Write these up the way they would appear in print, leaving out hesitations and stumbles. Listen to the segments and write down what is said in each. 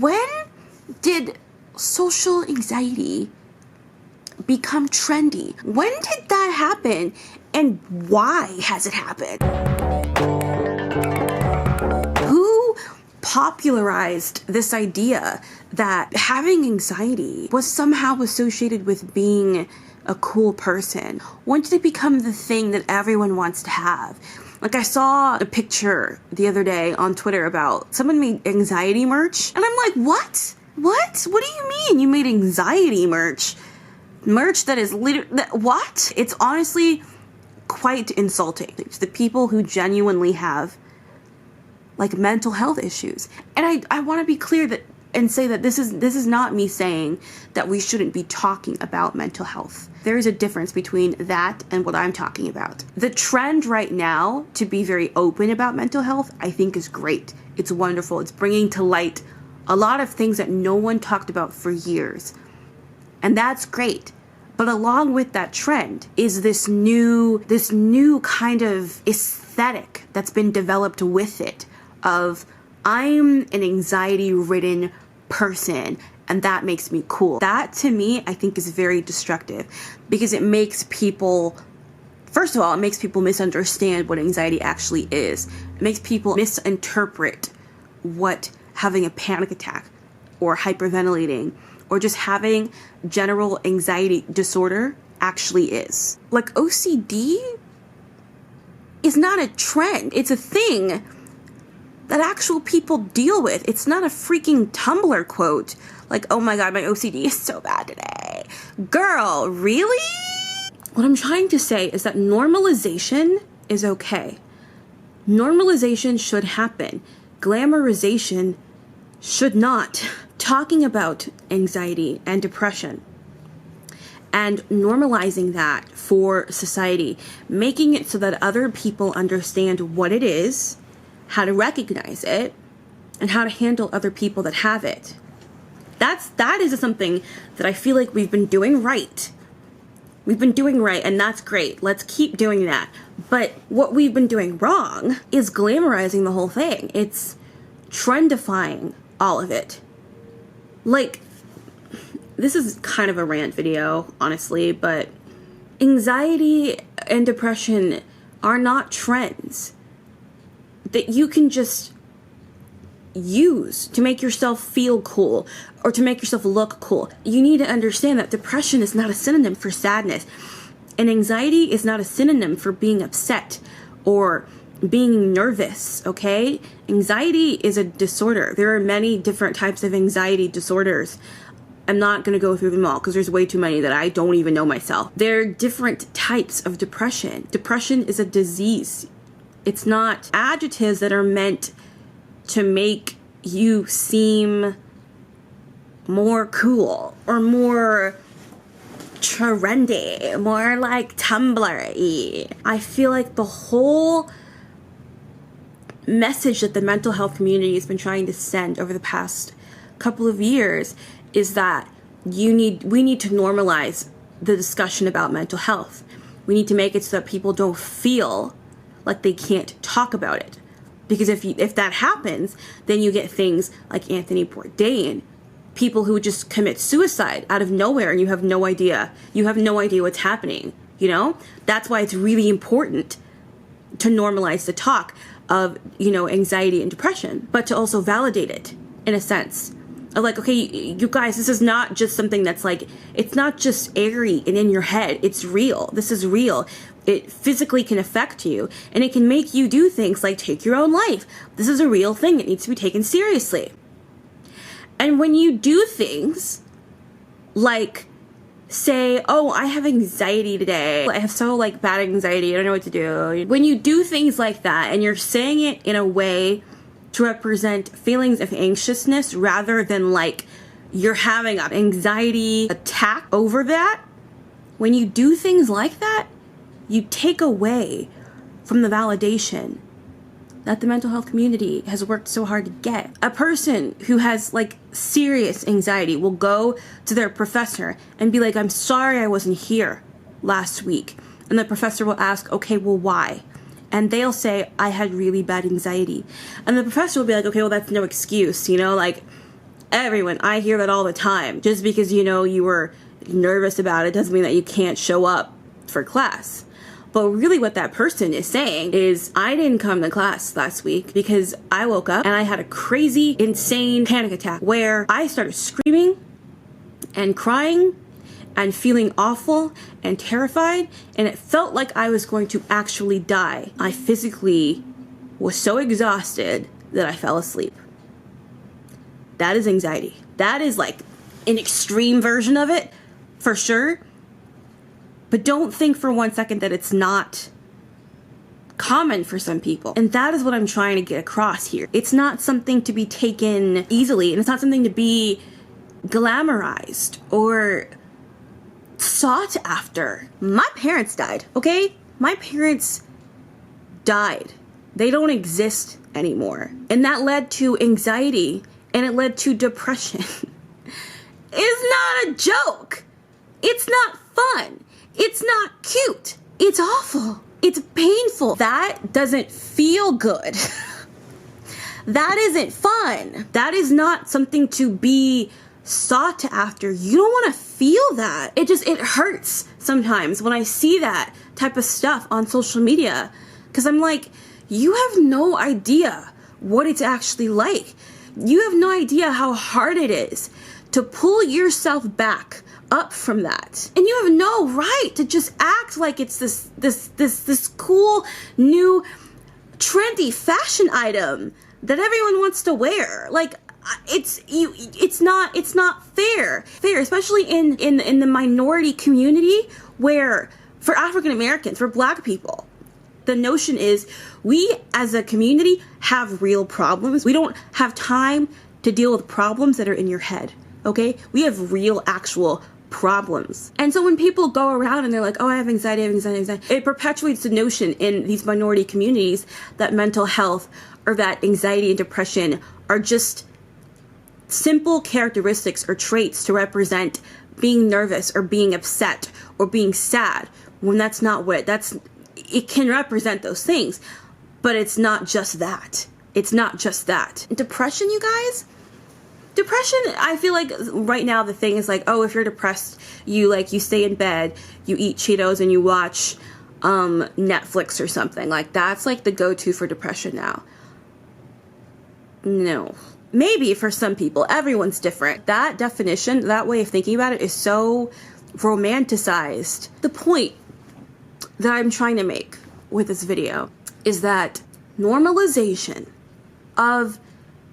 When did social anxiety become trendy? When did that happen? And why has it happened? Who popularized this idea that having anxiety was somehow associated with being a cool person? When did it become the thing that everyone wants to have? Like, I saw a picture the other day on Twitter about someone made anxiety merch, and I'm like, what? What do you mean you made anxiety merch? Merch that is what? It's honestly quite insulting to the people who genuinely have like mental health issues. And I want to be clear that and say that this is not me saying that we shouldn't be talking about mental health. There is a difference between that and what I'm talking about. The trend right now to be very open about mental health, I think, is great. It's wonderful. It's bringing to light a lot of things that no one talked about for years. And that's great. But along with that trend is this new kind of aesthetic that's been developed with it of I'm an anxiety-ridden person and that makes me cool. That to me, I think, is very destructive because it makes people, first of all, it makes people misunderstand what anxiety actually is. It makes people misinterpret what having a panic attack or hyperventilating or just having general anxiety disorder actually is. Like, OCD is not a trend. It's a thing that actual people deal with. It's not a freaking Tumblr quote. Like, oh my God, my OCD is so bad today. Girl, really? What I'm trying to say is that normalization is okay. Normalization should happen. Glamorization should not. Talking about anxiety and depression and normalizing that for society, making it so that other people understand what it is, how to recognize it, and how to handle other people that have it. That is something that I feel like we've been doing right. We've been doing right, and that's great. Let's keep doing that. But what we've been doing wrong is glamorizing the whole thing. It's trendifying all of it. Like, this is kind of a rant video, honestly, but anxiety and depression are not trends that you can just use to make yourself feel cool or to make yourself look cool. You need to understand that depression is not a synonym for sadness, and anxiety is not a synonym for being upset or being nervous, okay? Anxiety is a disorder. There are many different types of anxiety disorders. I'm not going to go through them all because there's way too many that I don't even know myself. There are different types of depression. Depression is a disease. It's not adjectives that are meant to make you seem more cool or more trendy, more like Tumblr-y. I feel like the whole message that the mental health community has been trying to send over the past couple of years is that we need to normalize the discussion about mental health. We need to make it so that people don't feel like they can't talk about it. Because if that happens, then you get things like Anthony Bourdain, people who just commit suicide out of nowhere and you have no idea. You have no idea what's happening, you know? That's why it's really important to normalize the talk of, anxiety and depression, but to also validate it in a sense. Like, okay, you guys, this is not just something that's like, it's not just airy and in your head. It's real. This is real. It physically can affect you, and it can make you do things like take your own life. This is a real thing. It needs to be taken seriously. And when you do things like say, oh, I have anxiety today. I have so bad anxiety. I don't know what to do. When you do things like that and you're saying it in a way to represent feelings of anxiousness rather than you're having an anxiety attack over that, when you do things like that, you take away from the validation that the mental health community has worked so hard to get. A person who has serious anxiety will go to their professor and be like, I'm sorry I wasn't here last week. And the professor will ask, okay, well, why? And they'll say, I had really bad anxiety. And the professor will be like, okay, well, that's no excuse, Everyone, I hear that all the time. Just because, you know, you were nervous about it doesn't mean that you can't show up for class. But really what that person is saying is, I didn't come to class last week because I woke up and I had a crazy, insane panic attack where I started screaming and crying and feeling awful and terrified, and it felt like I was going to actually die. I physically was so exhausted that I fell asleep. That is anxiety. That is like an extreme version of it, for sure. But don't think for one second that it's not common for some people. And that is what I'm trying to get across here. It's not something to be taken easily, and it's not something to be glamorized or sought after. My parents died, okay? My parents died. They don't exist anymore. And that led to anxiety, and it led to depression. It's not a joke. It's not fun. It's not cute. It's awful. It's painful. That doesn't feel good. That isn't fun. That is not something to be sought after. You don't want to feel that. It hurts sometimes when I see that type of stuff on social media, because I'm like, you have no idea what it's actually like. You have no idea how hard it is to pull yourself back up from that. And you have no right to just act like it's this cool new trendy fashion item that everyone wants to wear. Like, it's not fair, especially in the minority community, where for African Americans, for Black people, the notion is we as a community have real problems. We don't have time to deal with problems that are in your head. Okay? We have real, actual problems. And so when people go around and they're like, oh, I have anxiety, it perpetuates the notion in these minority communities that mental health or that anxiety and depression are just simple characteristics or traits to represent being nervous or being upset or being sad, when that's not what it can represent those things, but it's not just that. It's not just that. Depression, you guys? Depression, I feel like right now the thing is like, oh, if you're depressed, you stay in bed, you eat Cheetos, and you watch Netflix or something. Like, that's like the go-to for depression now. No. Maybe for some people. Everyone's different. That definition, that way of thinking about it is so romanticized. The point that I'm trying to make with this video is that normalization of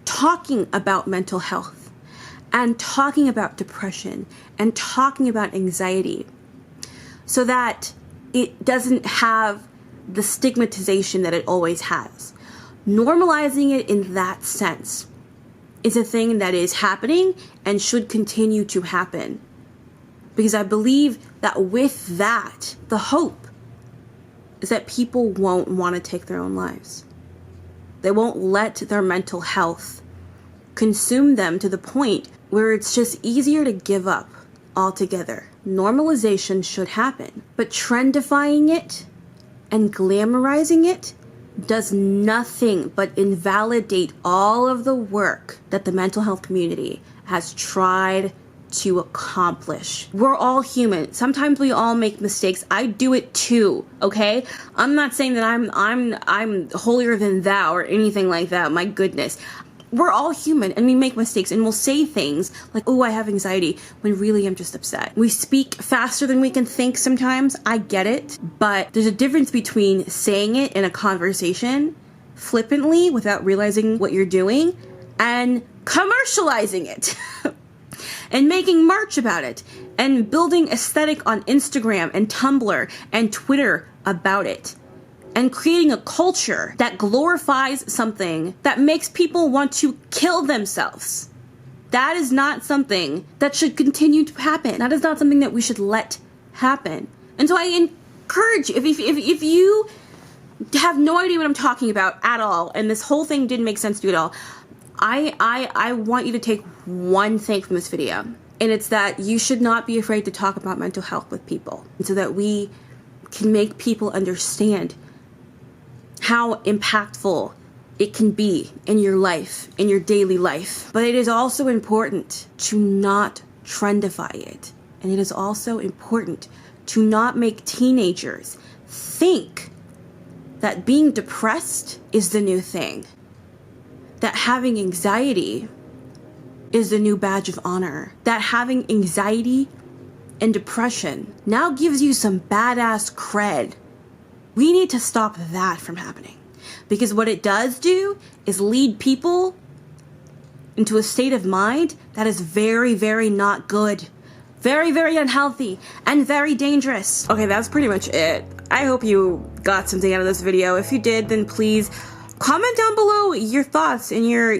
talking about mental health and talking about depression and talking about anxiety, so that it doesn't have the stigmatization that it always has. Normalizing it in that sense is a thing that is happening and should continue to happen. Because I believe that with that, the hope is that people won't want to take their own lives. They won't let their mental health consume them to the point where it's just easier to give up altogether. Normalization should happen, but trendifying it and glamorizing it does nothing but invalidate all of the work that the mental health community has tried to accomplish. We're all human. Sometimes we all make mistakes. I do it too, okay? I'm not saying that I'm holier than thou or anything like that. My goodness. We're all human and we make mistakes, and we'll say things like, oh, I have anxiety, when really I'm just upset. We speak faster than we can think sometimes. I get it. But there's a difference between saying it in a conversation flippantly without realizing what you're doing and commercializing it. And making merch about it, and building aesthetic on Instagram and Tumblr and Twitter about it, and creating a culture that glorifies something that makes people want to kill themselves. That is not something that should continue to happen. That is not something that we should let happen. And so I encourage you, if you have no idea what I'm talking about at all, and this whole thing didn't make sense to you at all, I want you to take one thing from this video, and it's that you should not be afraid to talk about mental health with people, so that we can make people understand how impactful it can be in your life, in your daily life. But it is also important to not trendify it. And it is also important to not make teenagers think that being depressed is the new thing. That having anxiety is the new badge of honor. That having anxiety and depression now gives you some badass cred. We need to stop that from happening. Because what it does do is lead people into a state of mind that is very, very not good. Very, very unhealthy and very dangerous. Okay, that's pretty much it. I hope you got something out of this video. If you did, then please comment down below your thoughts and your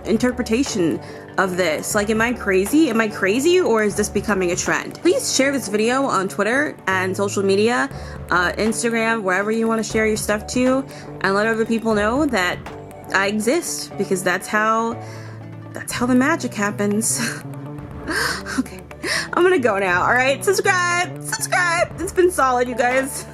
interpretation of this. Like, am I crazy? Am I crazy, or is this becoming a trend? Please share this video on Twitter and social media, Instagram, wherever you want to share your stuff to, and let other people know that I exist, because that's how the magic happens. Okay, I'm gonna go now. All right, subscribe. It's been solid, you guys.